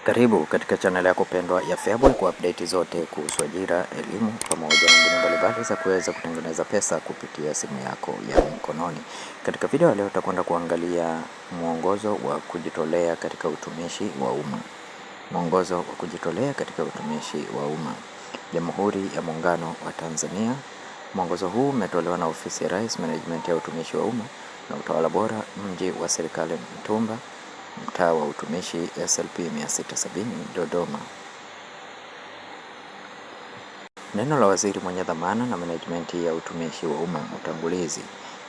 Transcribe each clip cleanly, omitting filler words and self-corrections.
Karibu katika channel yako pendwa ya Feaboy kwa update zote kuhusu ajira, elimu pamoja na mbinu mbalimbali za kuweza kutengeneza pesa kupitia simu yako ya mkononi. Katika video leo tutakwenda kuangalia mwongozo wa kujitolea katika utumishi wa umma. Mwongozo wa kujitolea katika utumishi wa umma. Jamhuri ya Muungano wa Tanzania. Mwongozo huu umetolewa na Ofisi ya Rais, Management ya Utumishi wa Umma na Utawala Bora, Mji wa Serikali Mtumba, Mtaa wa Utumishi, SLP 670 Dodoma. Neno la Waziri mwenye dhamana na Management ya Utumishi wa Umma. Utangulizi.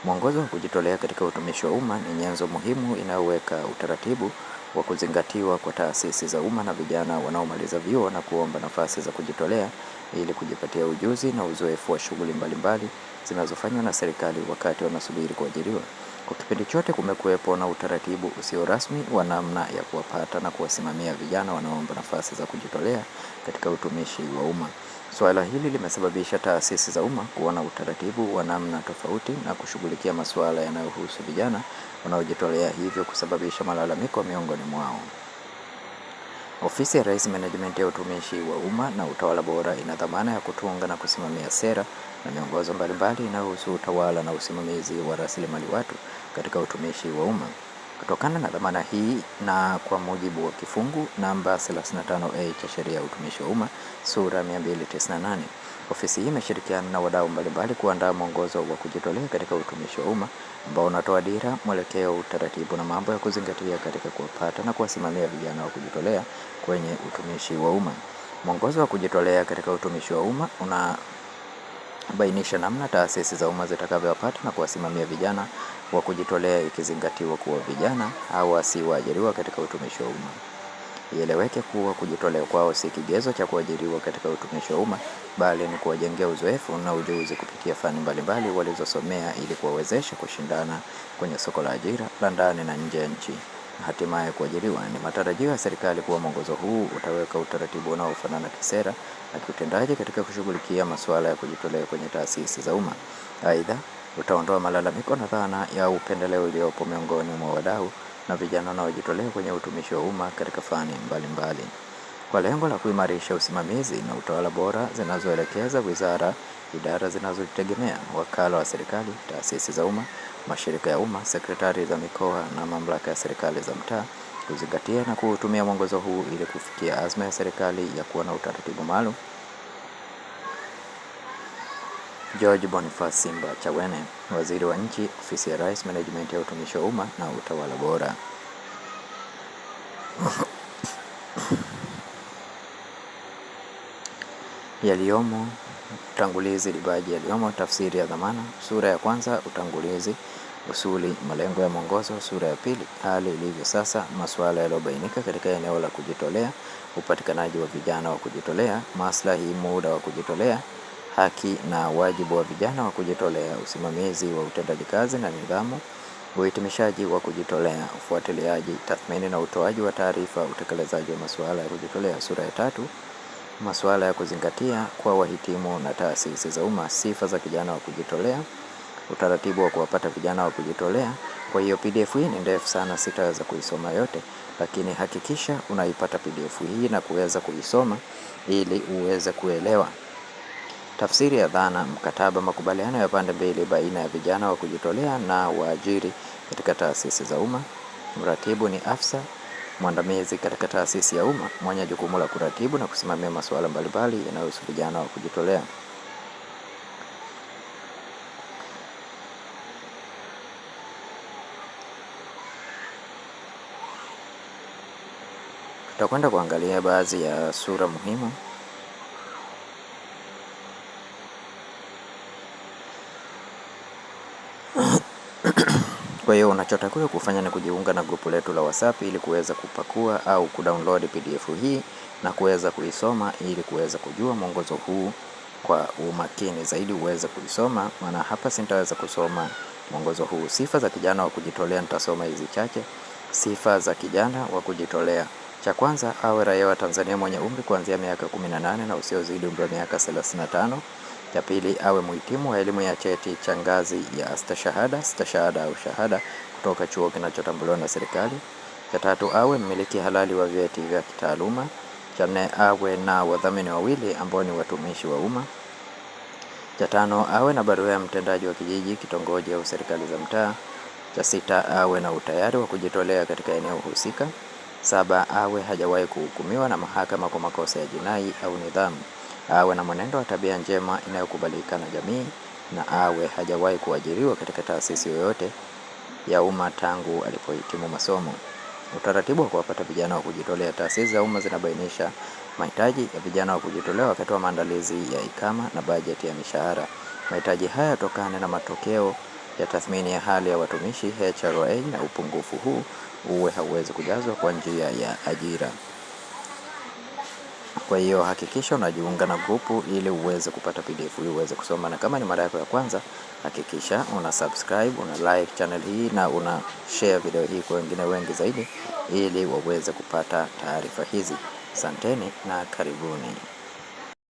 Mwongozo wa kujitolea katika utumishi wa umma ni nyenzo muhimu inayoweka utaratibu wa kuzingatiwa kwa taasisi za umma na vijana wanaomaliza vyuo na kuomba nafasi za kujitolea ili kujipatia ujuzi na uzoefu wa shughuli mbalimbali zinazofanywa na serikali wakati wanasubiri kuajiriwa. Kwa kipindi chote kumekuwepo na utaratibu usio rasmi wa namna ya kuwapata na kuwasimamia vijana wanaoomba nafasi za kujitolea katika utumishi wa umma. Suala hili limesababisha taasisi za umma kuwa na utaratibu wa namna tofauti na kushughulikia masuala yanayohusu vijana wanaojitolea, hivyo kusababisha malalamiko miongoni mwao. Ofisi ya Rais, Management ya Utumishi wa Umma na Utawala Bora ina dhamana ya kutunga na kusimamia sera na miongozo mbalimbali inayohusu utawala na usimamizi wa rasilimali watu katika utumishi wa umma. Kutokana na dhamana hii na kwa mujibu wa kifungu namba 35A cha Sheria ya Utumishi wa Umma sura 298, ofisi hii imeshirikiana na wadau mbalimbali kuandaa mwongozo wa kujitolea katika utumishi wa umma ambao unatoa dira, mwelekeo, utaratibu na mambo ya kuzingatia katika kuwapata na kuwasimamia vijana wa kujitolea kwenye utumishi wa umma. Mwongozo wa kujitolea katika utumishi wa umma unabainisha namna taasisi za umma zitakavyowapata na kuwasimamia vijana wa kujitolea, ikizingatiwa kuwa vijana hawa si waajiriwa katika utumishi wa umma. Ieleweke kuwa kujitolea kwao si kigezo cha kuajiriwa katika utumishi wa umma, bali ni kuwajengea uzoefu na ujuzi kupitia fani mbalimbali walizosomea ili kuwawezesha kushindana kwenye soko la ajira la ndani na nje ya nchi na hatimaye kuajiriwa. Ni matarajio ya serikali kuwa mwongozo huu utaweka utaratibu unaofanana kisera na kiutendaji katika kushughulikia masuala ya kujitolea kwenye taasisi za umma. Aidha, utaondoa malalamiko na dhana ya upendeleo iliyopo miongoni mwa wadau na vijana wanaojitolea kwenye utumishi wa umma katika fani mbalimbali. Kwa lengo la kuimarisha usimamizi na utawala bora, zinazoelekeza wizara, idara zinazojitegemea, wakala wa serikali, taasisi za umma, mashirika ya umma, sekretari za mikoa na mamlaka ya serikali za mtaa kuzingatia na kuutumia mwongozo huu ili kufikia azma ya serikali ya kuwa na utaratibu maalum. George Boniface Simba Chawene, Waziri wa Nchi, Ofisi ya Rais, Management ya Utumishi wa Umma na Utawala Bora. Yaliyomo. Utangulizi. Dibaji yaliyomo. Tafsiri ya dhamana. Sura ya kwanza. Utangulizi. Usuli, malengo ya mwongozo. Sura ya pili. Hali ilivyo sasa, masuala yaliyobainika katika eneo la kujitolea, upatikanaji wa vijana wa kujitolea, maslahi, muda wa kujitolea, haki na wajibu wa vijana wa kujitolea, usimamizi wa utendaji kazi na nidhamu, uhitimishaji wa kujitolea, ufuatiliaji, tathmini na utoaji wa taarifa, utekelezaji wa masuala ya kujitolea. Sura ya tatu. Masuala ya kuzingatia kwa wahitimu na taasisi za umma, sifa za kijana wa kujitolea, utaratibu wa kuwapata vijana wa kujitolea. Kwa hiyo PDF hii ni ndefu sana, sitaweza kuisoma yote, lakini hakikisha unaipata PDF hii na kuweza kuisoma ili uweze kuelewa. Tafsiri ya dhana. Mkataba, makubaliano ya pande mbili baina ya vijana wa kujitolea na waajiri katika taasisi za umma. Mratibu ni afisa mwandamizi katika taasisi ya umma mwenye jukumu la kuratibu na kusimamia masuala mbalimbali yanayohusu vijana wa kujitolea. Tutakwenda kuangalia baadhi ya sura muhimu. Kwa hiyo unachotakiwa kufanya ni kujiunga na grupu letu la WhatsApp ili kuweza kupakua au kudownload PDF hii na kuweza kuisoma ili kuweza kujua mwongozo huu kwa umakini zaidi, uweze kuisoma, maana hapa sitaweza kusoma mwongozo huu. Sifa za kijana wa kujitolea, nitasoma hizi chache. Sifa za kijana wa kujitolea. Cha kwanza, awe raia wa Tanzania mwenye umri kuanzia miaka 18 na usiozidi umri wa miaka 35. Cha pili, awe mhitimu wa elimu ya cheti cha ngazi ya stashahada au shahada kutoka chuo kinachotambuliwa na serikali. Cha tatu, awe mmiliki halali wa vyeti vya kitaaluma. Cha nne, awe na wadhamini wawili ambao ni watumishi wa umma. Cha tano, awe na barua ya mtendaji wa kijiji, kitongoji au serikali za mtaa. Cha sita, awe na utayari wa kujitolea katika eneo husika. 7, awe hajawahi kuhukumiwa na mahakama kwa makosa ya jinai au nidhamu. Awe na mwenendo wa tabia njema inayokubalika na jamii, na awe hajawahi kuajiriwa katika taasisi yoyote ya umma tangu alipohitimu masomo. Utaratibu wa kuwapata vijana wa kujitolea. Taasisi za umma zinabainisha mahitaji ya vijana wa kujitolea wakati wa maandalizi ya ikama na bajeti ya mishahara. Mahitaji haya yatokana na matokeo ya tathmini ya hali ya watumishi HRA, na upungufu huu hauwezi kujazwa kwa njia ya ajira. Kwa hiyo hakikisha unajiunga na grupu ili uweze kupata PDF, ili uweze kusoma, na kama ni mara yako ya kwanza hakikisha una subscribe, una like channel hii na una share video hii kwa wengine wengi zaidi ili waweze kupata taarifa hizi. Asanteni na karibuni.